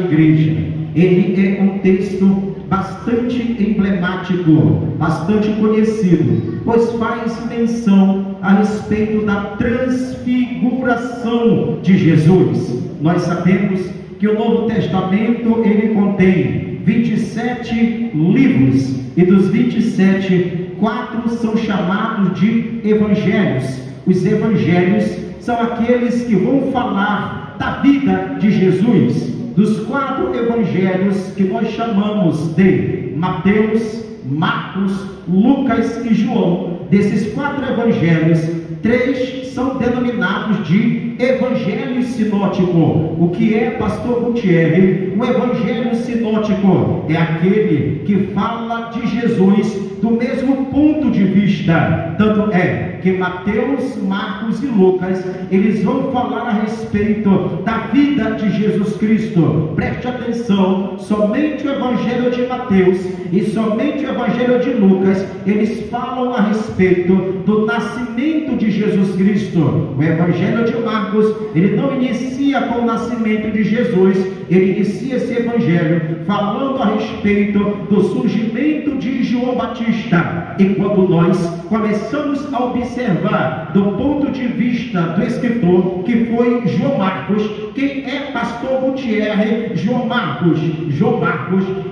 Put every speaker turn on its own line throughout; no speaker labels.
igreja. Ele é um texto bastante emblemático, bastante conhecido, pois faz menção a respeito da transfiguração de Jesus. Nós sabemos que o Novo Testamento ele contém 27 livros, e dos 27, 4 são chamados de evangelhos. Os evangelhos são aqueles que vão falar da vida de Jesus. Dos 4 evangelhos que nós chamamos de Mateus, Marcos, Lucas e João, desses 4 evangelhos, 3 são denominados de evangelho sinótico. O que é, pastor Gutierre? Um evangelho sinótico é aquele que fala de Jesus do mesmo ponto de vista. Tanto é que Mateus, Marcos e Lucas, eles vão falar a respeito da vida de Jesus Cristo. Preste atenção, somente o evangelho de Mateus e somente o evangelho de Lucas, eles falam a respeito do nascimento de Jesus Cristo. O evangelho de Marcos, ele não inicia com o nascimento de Jesus, ele inicia esse evangelho falando a respeito do surgimento de João Batista. E quando nós começamos a observar do ponto de vista do escritor, que foi João Marcos, quem é pastor Gutierre? João Marcos,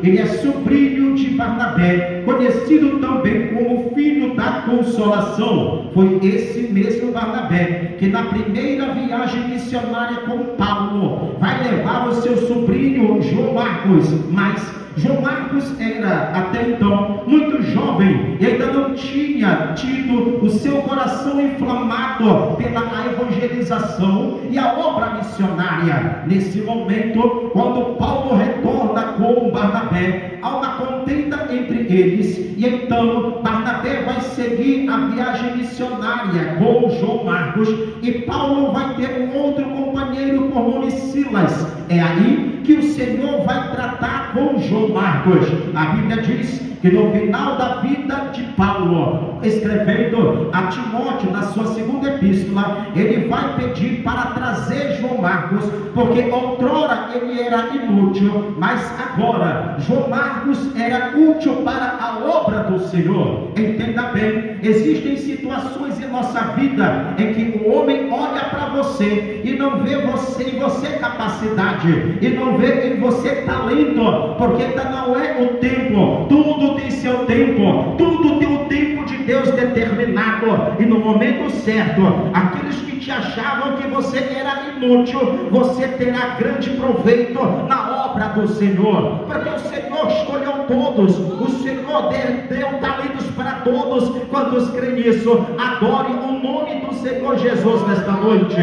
ele é sobrinho de Barnabé, conhecido também como filho da consolação. Foi esse mesmo Barnabé que na primeira viagem missionária com Paulo vai levar o seu sobrinho João Marcos, mas João Marcos era até então muito jovem e ainda não tinha tido o seu coração inflamado pela evangelização e a obra missionária. Nesse momento, quando Paulo retorna com Barnabé, há uma contenda entre eles, e então Barnabé vai seguir a viagem missionária com João Marcos, e Paulo vai ter um outro companheiro por nome Silas. É aí que o Senhor vai tratar com João Marcos. A Bíblia diz que no final da vida de Paulo, escrevendo a Timóteo na sua segunda epístola, ele vai pedir para trazer João Marcos, porque outrora ele era inútil, mas agora João Marcos era útil para a obra do Senhor. Entenda bem, existem situações em nossa vida em que o homem olha para você e não vê você em você capacidade, e não vê em você talento, porque ainda não é o tempo. Tudo tem seu tempo, tudo tem o tempo de Deus determinado, e no momento certo, aqueles que te achavam que você era inútil, você terá grande proveito na obra do Senhor, porque o Senhor escolheu todos, o Senhor deu talentos para todos. Quantos creem nisso? Adore o nome do Senhor Jesus nesta noite.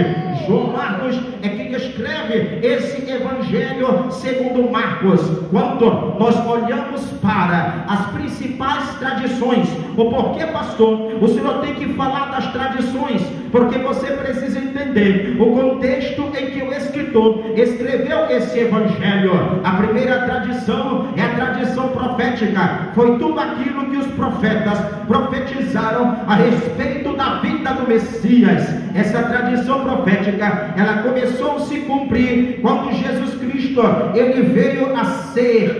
João Marcos é quem escreve esse evangelho segundo Marcos. Quando nós olhamos para as principais tradições, o porquê, pastor, o senhor tem que falar das tradições? Porque você precisa entender o contexto em que o escritor escreveu esse evangelho. A primeira tradição é a tradição profética. Foi tudo aquilo que os profetas profetizaram a respeito da vinda do Messias. Essa tradição profética, ela começou a se cumprir quando Jesus Cristo, ele veio a ser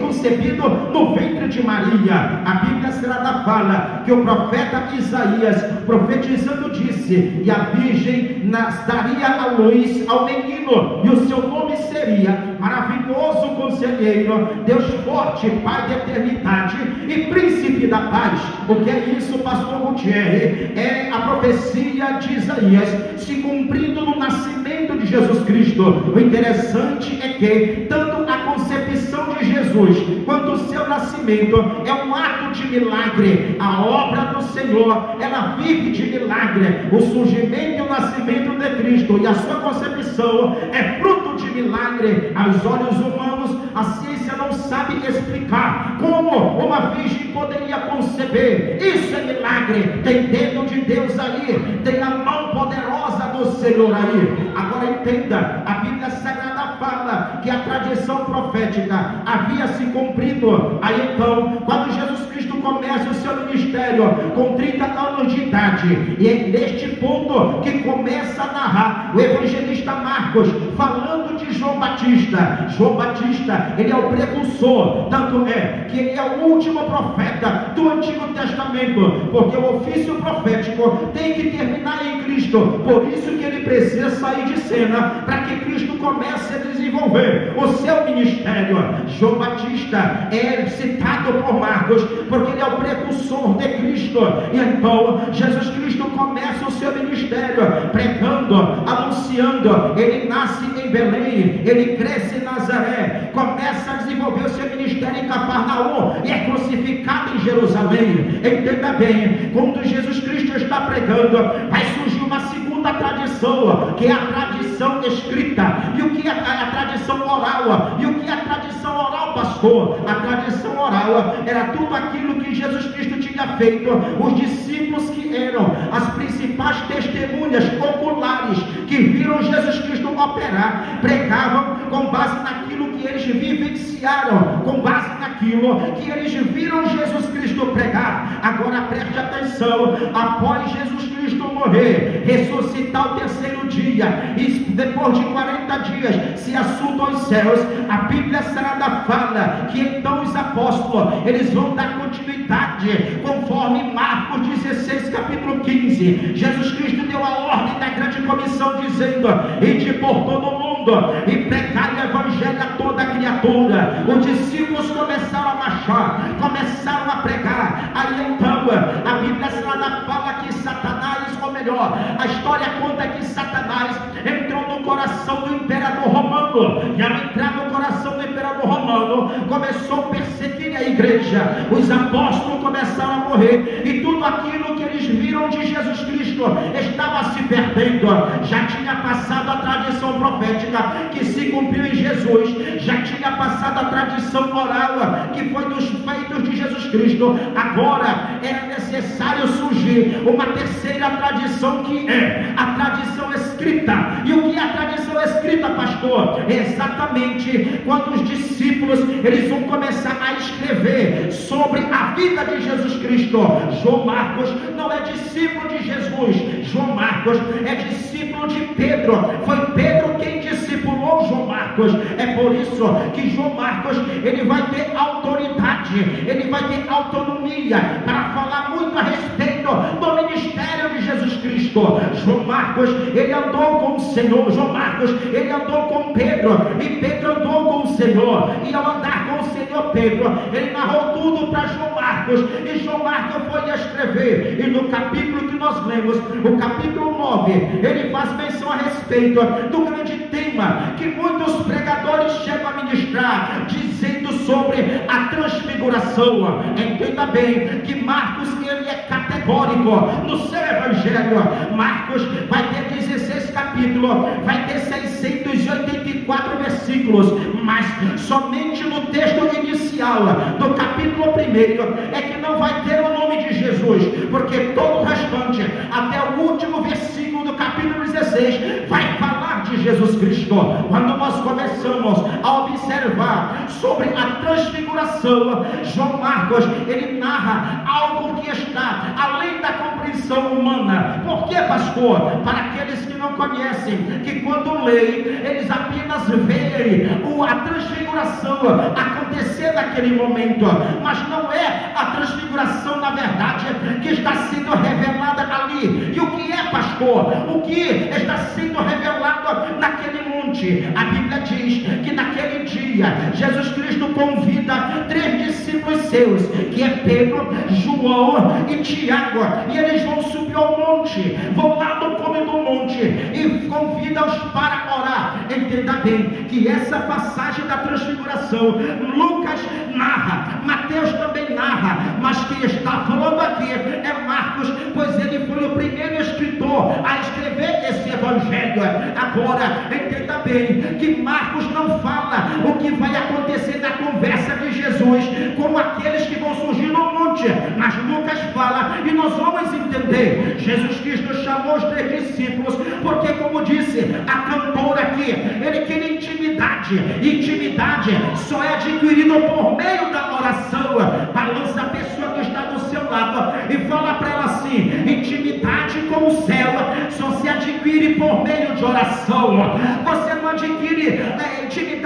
concebido no ventre de Maria. A Bíblia Sagrada fala que o profeta Isaías, profetizando, disse: e a virgem daria à luz ao menino, e o seu nome seria Maravilhoso Conselheiro, Deus Forte, Pai de Eternidade e Príncipe da Paz. O que é isso, pastor Gutierre? É a profecia de Isaías se cumprindo no nascimento de Jesus Cristo. O interessante é que tanto a concepção de Jesus quanto o seu nascimento é um ato de milagre. A obra do Senhor, ela vive de milagre. O surgimento e o nascimento de Cristo e a sua concepção é fruto de milagre. Aos olhos humanos, a ciência não sabe explicar como uma virgem poderia conceber. Isso é milagre. Tem dedo de Deus aí, tem a mão poderosa do Senhor aí. Agora entenda, a Bíblia Sagrada fala que a tradição profética havia se cumprido. Aí então, quando Jesus Cristo começa o seu ministério com 30 anos de idade, e é neste ponto que começa a narrar o evangelista Marcos, falando Batista. João Batista, ele é o precursor, tanto é que ele é o último profeta do Antigo Testamento, porque o ofício profético tem que terminar em Cristo. Por isso que ele precisa sair de cena, para que Cristo comece a desenvolver o seu ministério. João Batista é citado por Marcos, porque ele é o precursor de Cristo. E então Jesus Cristo começa o seu ministério pregando, anunciando. Ele nasce em Belém, ele cresce em Nazaré, começa a desenvolver o seu ministério em Cafarnaum e é crucificado em Jerusalém. Entenda bem, quando Jesus Cristo está pregando, vai surgir uma segunda tradição, que é a tradição escrita. E o que é a tradição oral? E o que é a tradição oral, pastor? A tradição oral era tudo aquilo que Jesus Cristo tinha feito. Os discípulos, que eram as principais testemunhas oculares, que viram Jesus Cristo operar, pregavam com base naquilo que eles vivenciaram, com base naquilo que eles viram Jesus Cristo pregar. Agora preste atenção: após Jesus Cristo morrer, ressuscitar o terceiro dia, e depois de 40 dias se assunta aos céus, a Bíblia Sagrada fala que então os apóstolos, eles vão dar continuidade, conforme Marcos 16, capítulo 15. Jesus Cristo deu a ordem da grande comissão, dizendo: ide por todo o mundo e pregai o evangelho a toda criatura. Os discípulos começaram a marchar, começaram a pregar. Aí então a Bíblia Sagrada fala que Satanás, ou melhor, a história conta que Satanás entrou no coração do imperador romano, e ao entrar no coração do imperador romano, começou a perseguir a igreja. Os apóstolos começaram a morrer, e tudo aquilo que eles viram de Jesus Cristo estava se perdendo. Já tinha passado a tradição profética, que se cumpriu em Jesus, já tinha passado a tradição oral, que foi dos feitos de Jesus Cristo. Agora era necessário surgir uma terceira tradição, que é a tradição escrita. E o que é a tradição escrita, pastor? É exatamente quando os discípulos, eles vão começar a escrever sobre a vida de Jesus Cristo. João Marcos não é discípulo de Jesus, João Marcos é discípulo de Pedro. Foi Pedro quem discipulou João Marcos. É por isso que João Marcos, ele vai ter autoridade, ele vai ter autonomia para falar muito a respeito do ministério de Jesus Cristo. João Marcos, ele andou com o Senhor. João Marcos, ele andou com Pedro, e Pedro andou com o Senhor. E ao andar com o Senhor, Pedro, ele narrou tudo para João Marcos, e João Marcos foi escrever. E no capítulo que nós lemos, o capítulo 9, ele faz menção a respeito do grande tema que muitos pregadores chegam a ministrar, dizendo sobre a transfiguração. Entenda bem que Marcos, ele é categórico no seu evangelho. Marcos vai ter 16 capítulos, vai ter 684 versículos, mas somente no texto inicial do capítulo 1 é que não vai ter o nome de Jesus, porque todo o restante, até o último versículo do capítulo 16, vai falar de Jesus Cristo. Quando nós começamos a observar sobre a transfiguração, João Marcos, ele narra algo que está além da compreensão humana. Por que, pastor? Para aqueles que não conhecem, que quando leem, eles apenas veem a transfiguração acontecer naquele momento, mas não é a transfiguração, na verdade, que está sendo revelada ali. E o que é, pastor? O que está sendo revelado naquele monte? A Bíblia diz que naquele dia Jesus Cristo convida 3 discípulos seus, que é Pedro, João e Tiago, e eles vão subir ao monte, vão lá no cume do monte e convida-os para orar. Entenda bem que essa passagem da transfiguração, Lucas narra, Mateus também narra, mas quem está falando aqui é Marcos, pois ele foi o primeiro escritor a escrever esse evangelho. Agora, entenda bem que Marcos não fala o que vai acontecer na conversa de Jesus com aqueles que vão surgir no monte, mas Lucas fala, e nós vamos entender. Jesus Cristo chamou os 3 discípulos, porque, como disse a cantora aqui, ele queria intimidade. Intimidade só é adquirido por meio da oração. Balança a pessoa que está do seu lado e fala para ela assim: intimidade com o céu só se adquire por meio de oração. Você não adquire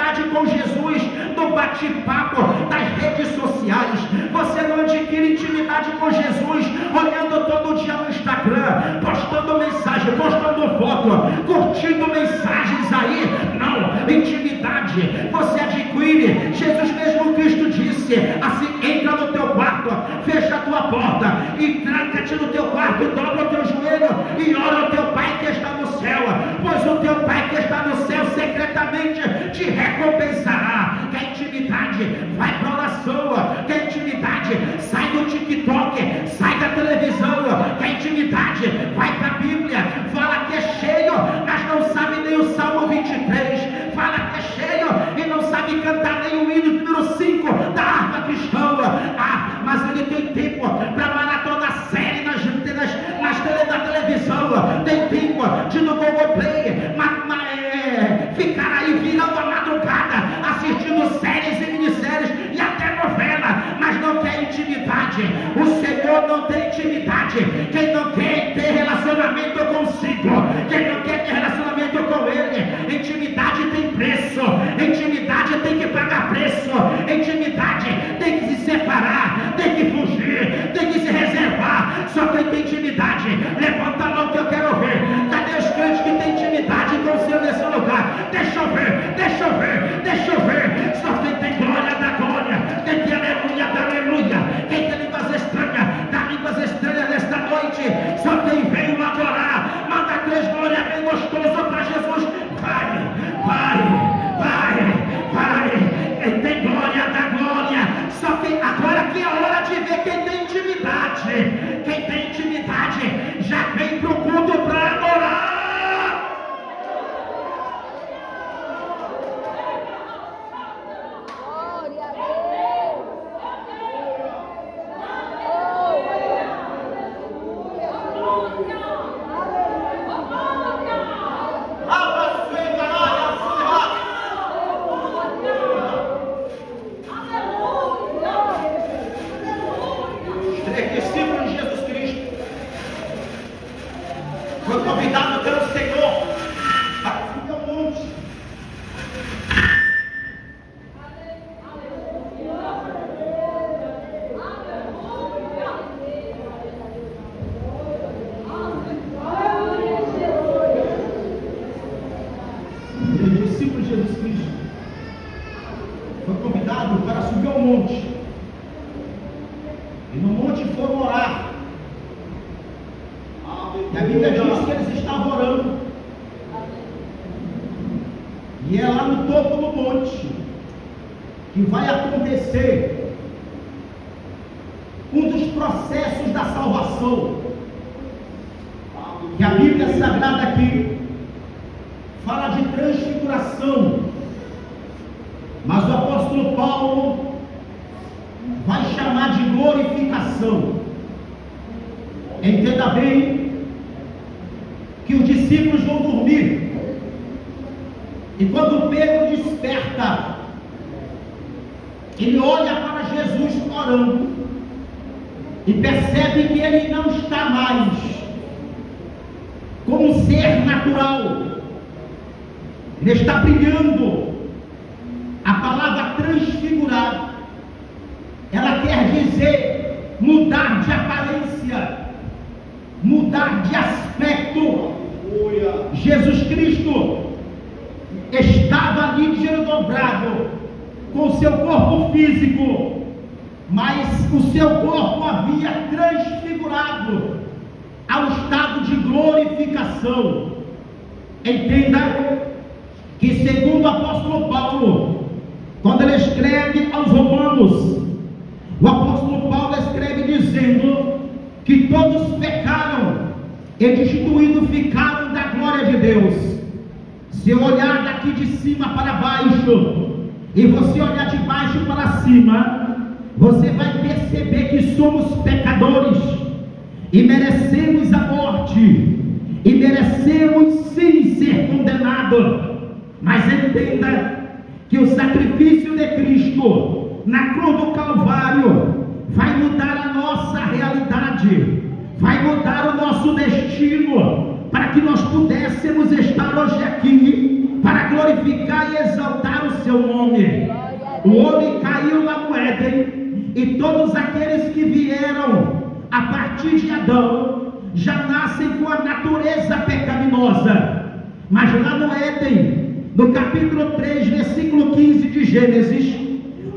intimidade com Jesus no bate-papo das redes sociais. Você não adquire intimidade com Jesus olhando todo dia no Instagram, postando mensagem, postando foto, curtindo mensagens aí. Não, intimidade você adquire. Jesus mesmo Cristo disse assim: entra no teu quarto, fecha a tua porta e tranca-te no teu quarto e dobra o teu joelho e ora ao teu Pai que está no céu, pois o teu Pai que está no céu secretamente te recompensará. Que a intimidade vai para a oração, que a intimidade sai do TikTok, sai da televisão, que a intimidade vai para a Bíblia. Fala que é cheio, mas não sabe nem o Salmo 23, fala que é cheio e não sabe cantar nem o hino número 5 da harpa cristã. Mas ele tem tempo para maratonar série na televisão, tem tempo de no Google Play ficar aí virando a madrugada assistindo séries e minisséries e até novela, mas não quer intimidade. O Senhor não tem intimidade. Quem não quer ter relacionamento consigo, quem não quer ter relacionamento com Ele, intimidade tem preço, intimidade tem que pagar preço, intimidade tem que se separar, tem que fugir, tem que se reservar. Só quem tem intimidade, levanta a mão que eu quero ver. Cadê os crentes que têm intimidade com o Senhor nesse lugar? Deixa eu ver, deixa eu ver, deixa eu ver. Só quem tem glória da glória, quem tem aleluia da aleluia, quem tem línguas estranhas, dá línguas estranhas nesta noite. Só quem veio adorar, manda 3 glórias bem gostoso para Jesus. Vai, vai, vai, vai. Quem tem glória da glória. Só quem, agora que é hora de ver quem tem intimidade. Quem tem intimidade já vem pro culto para adorar. Foi convidado pelo Senhor para subir ao monte. O discípulo de Jesus Cristo foi convidado para subir ao monte. E no monte foram orar. E a Bíblia diz que eles estavam orando. E é lá no topo do monte que vai acontecer um dos processos da salvação. Que a Bíblia Sagrada aqui fala de transfiguração. Mas o apóstolo Paulo vai chamar de glorificação. Entenda bem que os discípulos vão dormir, e quando Pedro desperta, ele olha para Jesus orando e percebe que ele não está mais como um ser natural, ele está brilhando. A palavra transfigurar, ela quer dizer mudar de aparência, mudar de aspecto. Jesus Cristo estava ali desdobrado com o seu corpo físico, mas o seu corpo havia transfigurado ao estado de glorificação. Entenda que, segundo o apóstolo Paulo, quando ele escreve aos Romanos, o apóstolo Paulo escreve dizendo que todos pecaram e destituídos ficaram da glória de Deus. Se eu olhar daqui de cima para baixo e você olhar de baixo para cima, você vai perceber que somos pecadores e merecemos a morte e merecemos sim ser condenados. Mas entenda que o sacrifício de Cristo na cruz do Calvário vai mudar a nossa realidade, vai mudar o nosso destino, para que nós pudéssemos estar hoje aqui para glorificar e exaltar o seu nome. O homem caiu lá no Éden, e todos aqueles que vieram a partir de Adão já nascem com a natureza pecaminosa. Mas lá no Éden, no capítulo 3, versículo 15 de Gênesis,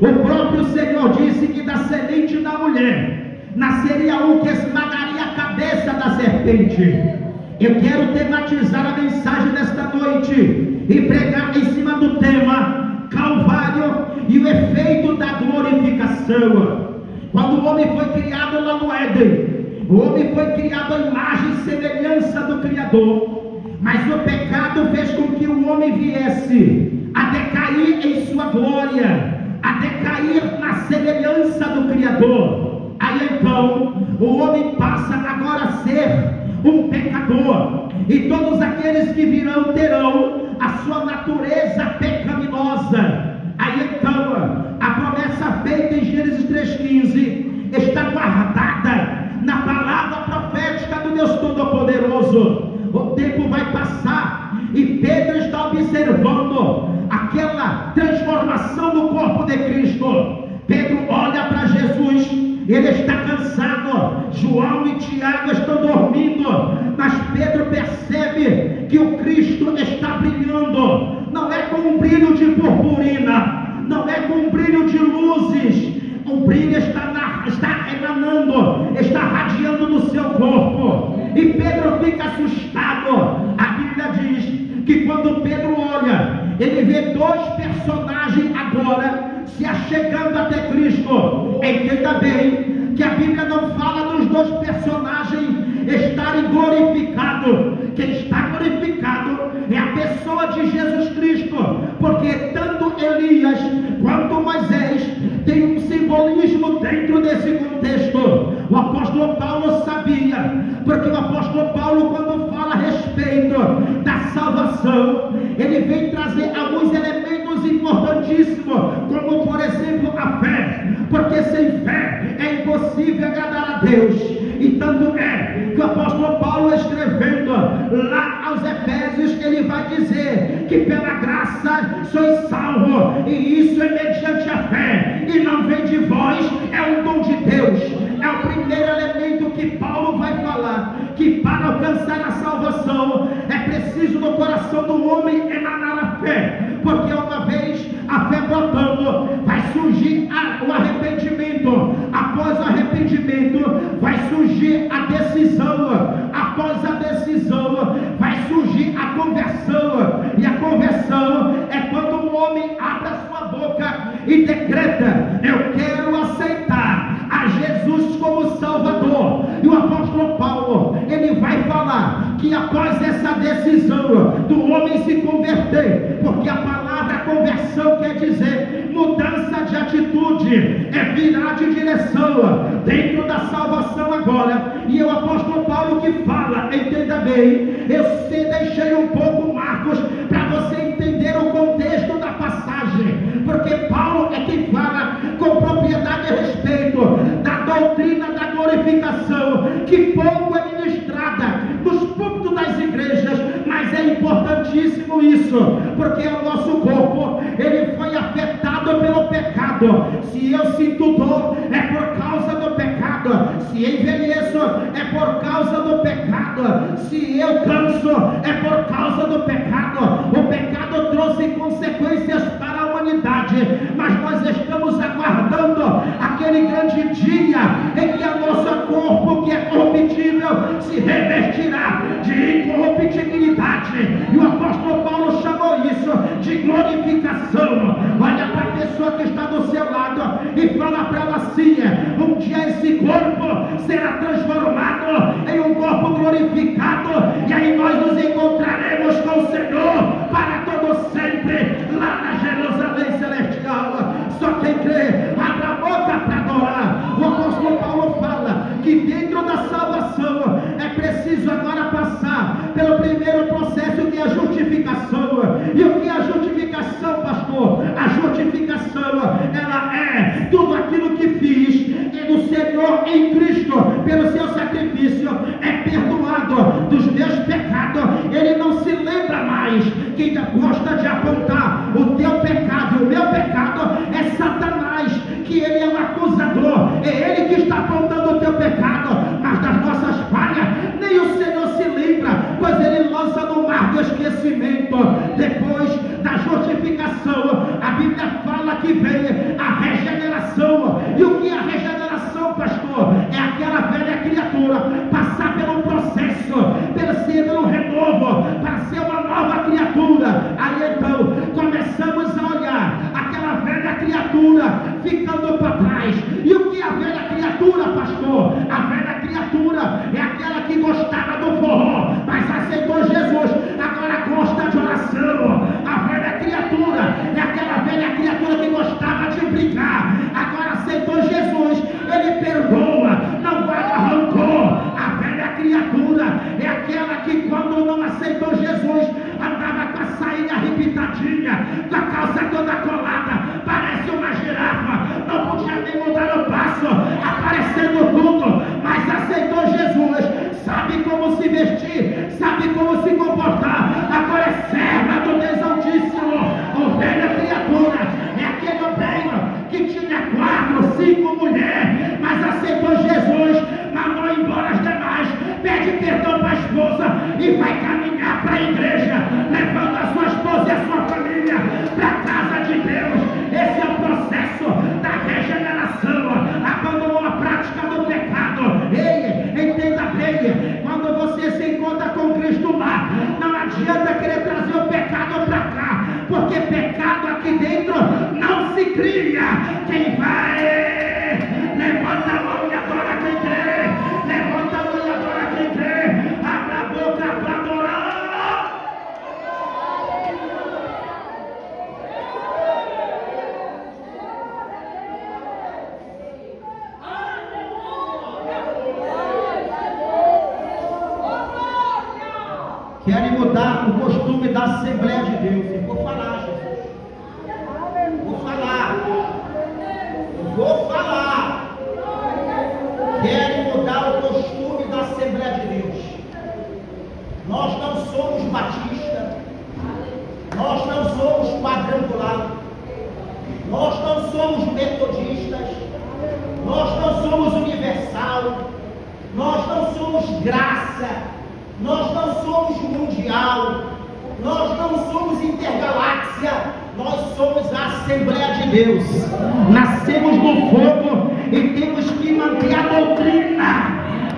o próprio Senhor disse que da semente da mulher nasceria um que esmagaria a cabeça da serpente. Eu quero tematizar a mensagem desta noite e pregar em cima do tema Calvário e o efeito da glorificação. Quando o homem foi criado lá no Éden, o homem foi criado à imagem e semelhança do Criador, mas o pecado fez com que o homem viesse a decair em sua glória, a decair na semelhança do Criador. Aí então o homem passa agora a ser um pecador, e todos aqueles que virão terão a sua natureza pecaminosa. Aí então a promessa feita em Gênesis 3,15 está guardada na palavra profética do Deus Todo-Poderoso. O tempo vai passar e Pedro está observando aquela transformação do corpo de Cristo. Pedro olha para Jesus, ele está cansado. João e Tiago estão dormindo, mas Pedro percebe que o Cristo está brilhando. Não é com um brilho de purpurina, não é com um brilho de luzes. O brilho está emanando, está radiando no seu corpo. E Pedro fica assustado. A Bíblia diz que quando Pedro olha, ele vê dois personagens agora se achegando até Cristo. Entenda bem que a Bíblia não fala dos dois personagens estarem glorificados. Quem está glorificado é a pessoa de Jesus Cristo, porque tanto Elias quanto Moisés tem um simbolismo dentro desse contexto. O apóstolo Paulo sabia, porque o apóstolo Paulo, quando fala a respeito da salvação, ele vem trazer alguns elementos importantíssimos, como por exemplo a fé, porque sem fé é impossível agradar a Deus. E tanto é que o apóstolo Paulo, escrevendo lá aos Efésios, ele vai dizer que pela graça sois salvos, e isso é mediante a fé, e não vem de vós, é um dom de Deus. É o primeiro elemento que Paulo vai falar, que para alcançar a salvação é preciso no coração do homem emanar a fé, porque uma vez a fé brotando, vai surgir o arrependimento. Após o arrependimento vai surgir a decisão. Após a decisão vai surgir a conversão. E a conversão é quando o homem abre a sua boca e decreta: eu quero aceitar a Jesus como Salvador. E o apóstolo Paulo, ele vai falar que após essa decisão do homem se converter, porque a palavra conversão quer dizer mudança de atitude, é virar de direção dentro da salvação agora. E o apóstolo Paulo que fala, entenda bem, eu deixei um pouco Marcos para você entender o contexto da passagem, porque Paulo é quem fala com propriedade a respeito da doutrina da glorificação, que pouco é ministrada nos púlpitos das igrejas, mas é importantíssimo isso, porque o nosso corpo, ele foi afetado pelo pecado. Se eu sinto dor, é por causa do pecado. Se envelheço, é por causa do pecado. Se eu canso, é por causa do pecado. O pecado trouxe consequências para a humanidade, mas nós estamos aguardando aquele grande dia em que o nosso corpo, que é corruptível, se revestirá de incorruptibilidade. E o apóstolo Paulo chamou isso de glorificação. Olha para a pessoa que está do seu lado e fala para ela assim: um dia esse corpo será transformado em um corpo glorificado, e aí nós nos encontraremos com o Senhor para todo sempre lá na Jerusalém celestial. Só quem crê, abre a boca para adorar. O apóstolo Paulo fala que dentro da salvação é preciso agora passar pelo primeiro processo, que é a justificação. E o que é a justificação, pastor? A justificação, ela é tudo aquilo que fiz no Senhor em Cristo, pelo seu sacrifício, é perdoado dos meus pecados. Ele não se lembra mais. Quem gosta de apontar o teu pecado que ele é um acusador, é ele que está apontando o teu pecado, mas das nossas falhas, nem o Senhor se lembra, pois ele lança no mar do esquecimento. Depois da justificação, a Bíblia fala que vem a regeneração. E o que é a regeneração, pastor? É aquela velha criatura passar pelo processo, pelo renovo, para ser uma nova criatura. Aí então começamos a olhar aquela velha criatura ficando para trás. E o que é a velha criatura, pastor? A velha criatura é aquela que gostava do forró, mas aceitou Jesus, agora gosta de oração. A velha criatura é aquela velha criatura que gostava de brigar, agora aceitou Jesus, ele perdoa, não guarda rancor. A velha criatura é aquela que, quando não aceitou Jesus, andava com a sainha arrebitadinha, com a calça toda colada, parece uma girafa, não podia nem mudar o passo, aparecendo tudo, mas aceitou Jesus, sabe como se vestir, sabe como se comportar, agora é serva do Deus Altíssimo. A velha criatura é aquele bem que tinha 4, 5 mulheres, mas aceitou Jesus, mandou embora as demais, pede perdão para a esposa e vai caminhar para a igreja, levando a sua esposa e a sua família para a casa de Deus. Esse é o processo da regeneração. Abandonou a prática do pecado. Ei, entenda bem, quando você se encontra com Cristo lá, não adianta querer trazer o pecado para cá, porque pecado aqui dentro não se cria. Quem vai, levanta a mão e adora quem crê, levanta a mão e adora quem crê, abre a boca para adorar. Querem mudar o costume da Assembleia de Deus. Eu vou falar, Jesus. Vou falar. Querem mudar o costume da Assembleia de Deus. Nós não somos batistas. Nós não somos quadrangular. Nós não somos metodistas. Nós não somos universal. Nós não somos graça. Nós não somos mundial, nós não somos intergaláxia, nós somos a Assembleia de Deus. Nascemos no fogo e temos que manter a doutrina.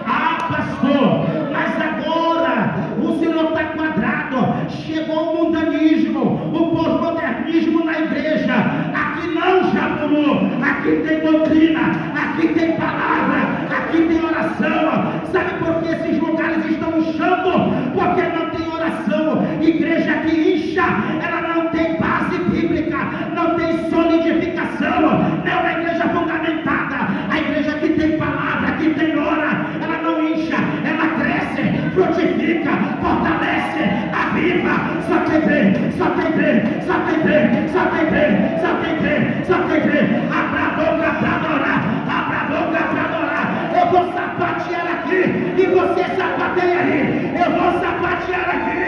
Ah, pastor, mas agora o Senhor está quadrado, chegou o mundanismo, o pós-modernismo na igreja. Aqui não, Japuru, aqui tem doutrina, aqui tem palavra, aqui tem oração. Sabe por que esses lugares estão inchando? Porque não tem oração. Igreja que incha, ela não tem base bíblica, não tem solidificação, não é uma igreja fundamentada. A igreja que tem palavra, que tem ora, ela não incha, ela cresce, frutifica, fortalece, aviva. Só quem crê, só quem crê, só quem crê, só quem crê, só quem crê, só quem crê. Abra a boca para adorar, abra a boca para adorar. Eu vou sapatear aqui e você sapateia aí. Eu vou sapatear aqui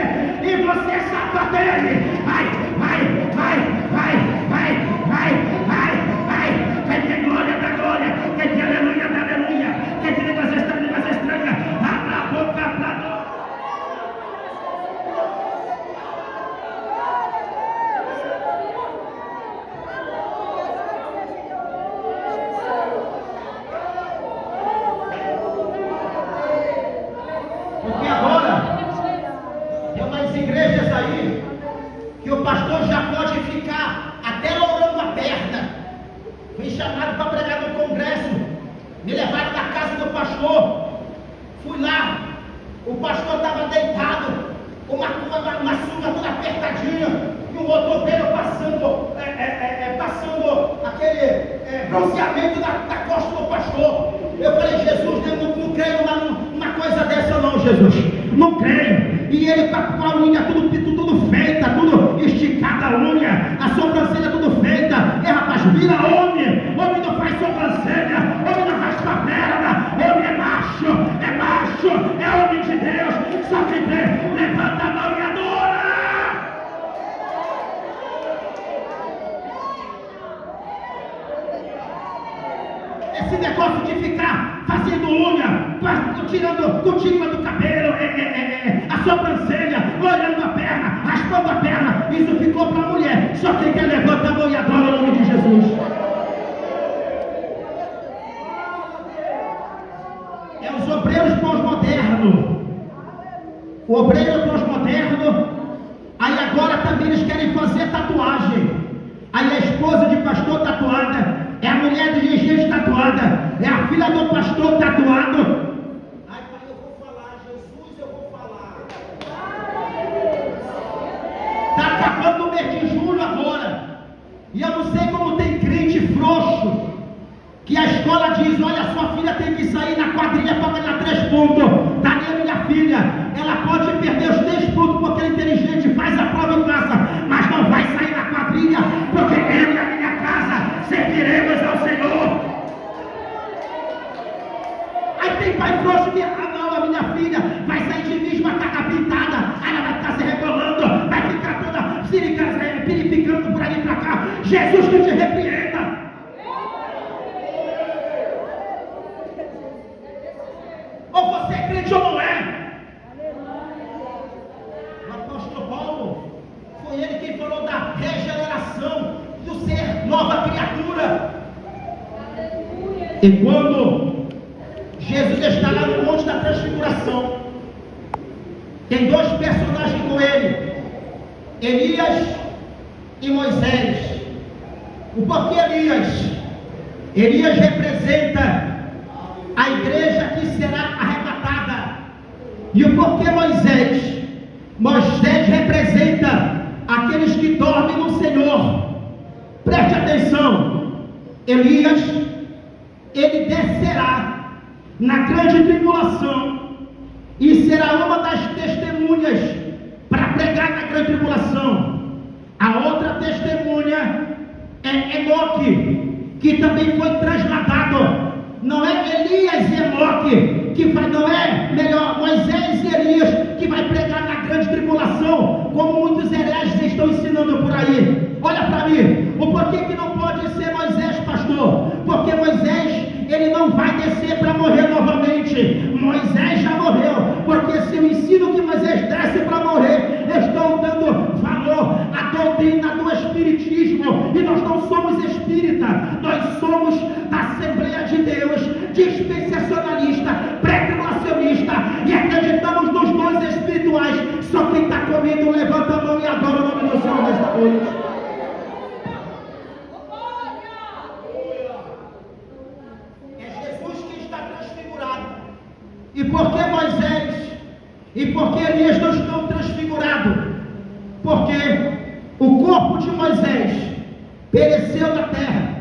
e você sapateia aí. Vai, vai, vai, vai, vai, vai, vai, vai. Quem tem glória da glória, quem tem aleluia da aleluia, quem tem línguas estranhas, abra a boca para adorar. Porque agora tem umas igrejas aí que o pastor já pode ficar até lourando a perna. Fui chamado para pregar no congresso, me levaram da casa do pastor. Fui lá, o pastor estava deitado, uma sunga toda apertadinha, e o motoqueiro passando aquele bronzeamento da costa do pastor. Eu falei, Jesus, eu não creio numa coisa dessa não, Jesus, não creio. E ele com a unha tudo feita, tudo esticada a unha, a sobrancelha tudo feita. Rapaz, vira homem não faz sobrancelha, homem não faz perna, homem é macho, é homem de Deus. Só que levanta a mão e adora. Esse negócio de ficar fazendo unha, tirando cutícula do cabelo, a sobrancelha, olhando a perna, raspando a perna, isso ficou para a mulher. Só quem quer levanta a mão e adora o nome de Jesus. É os obreiros pós-modernos. O obreiro pós-moderno, aí agora também eles querem fazer tatuagem. Aí a esposa de pastor tatuada, é a mulher de dirigente tatuada, é a filha do pastor tatuado. Ai, pai, eu vou falar, Jesus, eu vou falar. Está acabando o mês de julho agora. E eu não sei como tem crente frouxo, que a escola diz, olha, sua filha tem que sair na quadrilha para ganhar 3 pontos. Daniela, minha filha, ela pode perder os 3 pontos porque é inteligente, faz a prova em casa, mas não vai sair na quadrilha, porque eu e a minha casa serviremos ao Senhor. Aí tem pai frouxo que, não, a minha filha vai sair de mim uma caca pintada, ela vai ficar se rebolando, vai ficar toda piripicando por ali para cá. Jesus que te repreenda. Ou você é crente ou não é? O apóstolo Paulo, foi ele quem falou da regeneração, do ser nova criatura. E quando Jesus está lá no Monte da Transfiguração, tem 2 personagens com ele, Elias e Moisés. O porquê Elias? Elias representa a igreja que será arrebatada. E o porquê Moisés? Moisés representa aqueles que dormem no Senhor. Preste atenção. Elias, ele descerá na grande tribulação e será uma das testemunhas para pregar na grande tribulação. A outra testemunha é Enoque, que também foi trasladado. Não é Elias e Enoque que vai, não é melhor Moisés e Elias que vai pregar na grande tribulação, como muitos hereges estão ensinando por aí. Olha para mim, o porquê que não pode ser Moisés, pastor? Porque Moisés, ele não vai descer para morrer novamente. Moisés já morreu, porque se o ensino que Moisés desce para morrer, estão dando valor à doutrina do espiritismo, e nós não somos espírita, nós somos da Assembleia de Deus, dispensacionalista, pré-tribulacionista, e acreditamos nos dons espirituais. Só quem está comigo levanta a mão e adora o nome do Senhor nesta noite. E por que Moisés e por que Elias não estão transfigurados? Porque o corpo de Moisés pereceu na terra.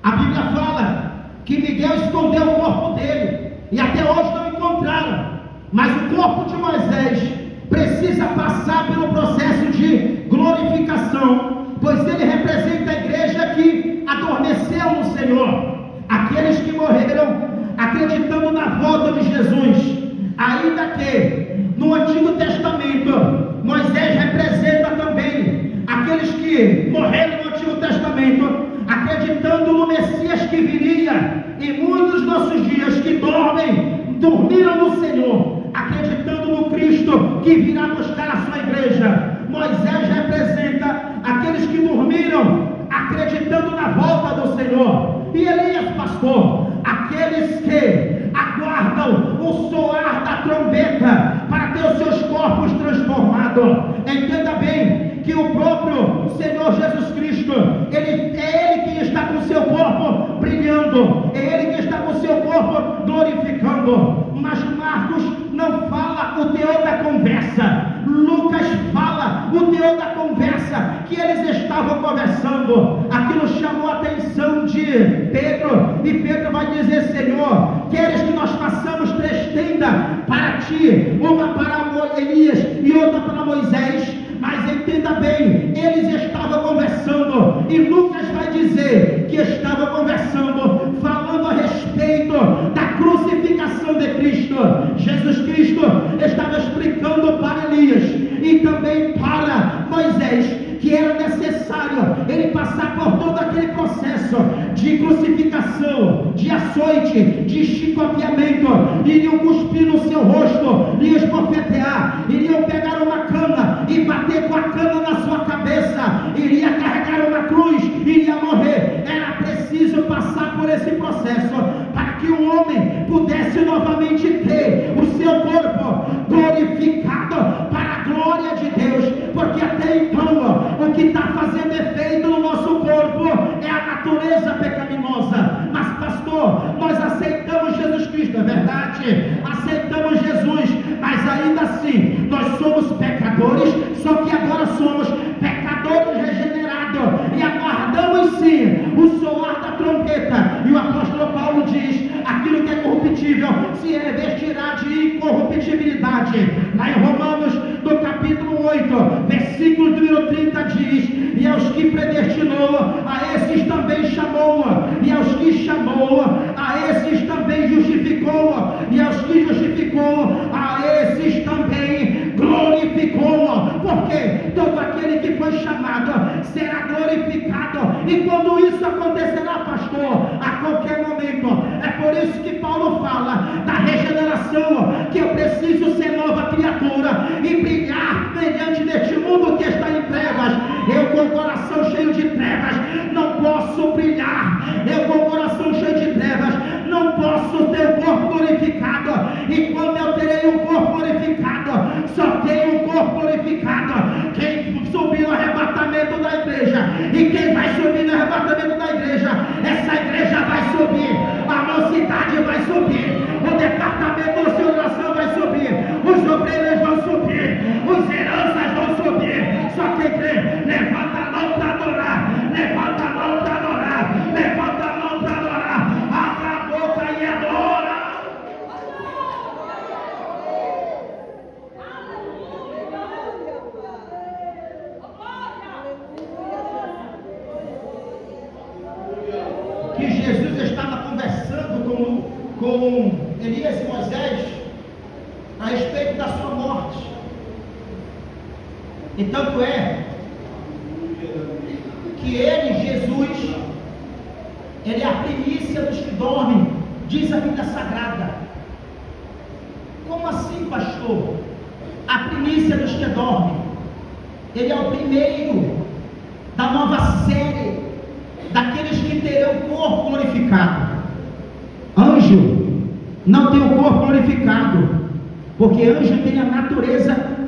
A Bíblia fala que Miguel escondeu o corpo dele e até hoje não encontraram. Mas o corpo de Moisés precisa passar pelo processo de glorificação, pois ele representa a igreja que adormeceu no Senhor, aqueles que morreram acreditando na volta de Jesus. Ainda que no Antigo Testamento Moisés representa também aqueles que morreram no Antigo Testamento acreditando no Messias que viria, e muitos dos nossos dias que dormiram no Senhor acreditando no Cristo que virá buscar a sua igreja. Moisés representa aqueles que dormiram acreditando na volta do Senhor. E Elias, pastor, aqueles que aguardam o soar da trombeta para ter os seus corpos transformados. Entenda bem que o próprio Senhor Jesus Cristo, é Ele que está com o seu corpo brilhando, é Ele que está com o seu corpo glorificando. Mas Marcos não fala o teor da conversa, Lucas fala o teor da conversa que eles estavam conversando. Aquilo chamou a atenção de Pedro, e Pedro vai dizer: Senhor, queres que nós façamos 3 tendas para ti, uma para Elias e outra para Moisés? Mas entenda bem, eles estavam conversando, e Lucas vai dizer que estava conversando, falando a respeito da crucificação de Cristo. Jesus Cristo estava explicando para Elias e também para Moisés que era necessário ele passar por todo aquele processo de crucificação, de açoite, de chicoteamento, iriam cuspir no seu rosto, iriam esbofetear, iriam pegar uma cana e bater com a cana na sua cabeça, iria carregar uma cruz, iria morrer. Era preciso passar por esse processo para que o homem pudesse novamente ter o seu corpo glorificado para a glória de Deus, porque até então o que está fazendo efeito no nosso corpo é a natureza pecaminosa. Mas pastor, nós aceitamos Jesus Cristo, é verdade, aceitamos Jesus, mas ainda assim nós somos pecadores, só que agora somos pecadores regenerados e aguardamos sim o soar da trompeta. E o apóstolo Paulo diz: aquilo que é corruptível se revestirá de incorruptibilidade. Lá em Romanos, no capítulo 8, versículo número 30 diz: e aos que predestinou, a esses também chamou, e aos que chamou, a esses também justificou, e aos que justificou, a esses também glorificou. Porque todo aquele que foi chamado será glorificado. E quando isso acontecerá, pastor? A qualquer momento. É por isso que Paulo fala da regeneração, que eu preciso ser nova criatura e brilhar mediante deste mundo que está em trevas. Eu com o coração cheio de trevas não posso brilhar. Eu com o coração cheio de trevas não posso ter o corpo glorificado. E quando eu terei um corpo glorificado, só tenho um corpo glorificado quem subir no arrebatamento da igreja. E quem vai subir no arrebatamento da igreja? Essa igreja vai subir, a mocidade vai subir, o departamento de oração vai subir, os obreiros vão subir, os heranças vão subir. Só quem crê, levanta a mão para adorar, levanta a mão para adorar, levanta a mão para adorar, abra a boca e adora. Que Jesus estava conversando com Elias e Moisés a respeito da sua morte. E tanto é que ele, Jesus, ele é a primícia dos que dormem, diz a Bíblia Sagrada. Como assim, pastor? A primícia dos que dormem. Ele é o primeiro da nova série daqueles que terão o corpo glorificado. Anjo não tem o corpo glorificado, porque anjo tem a natureza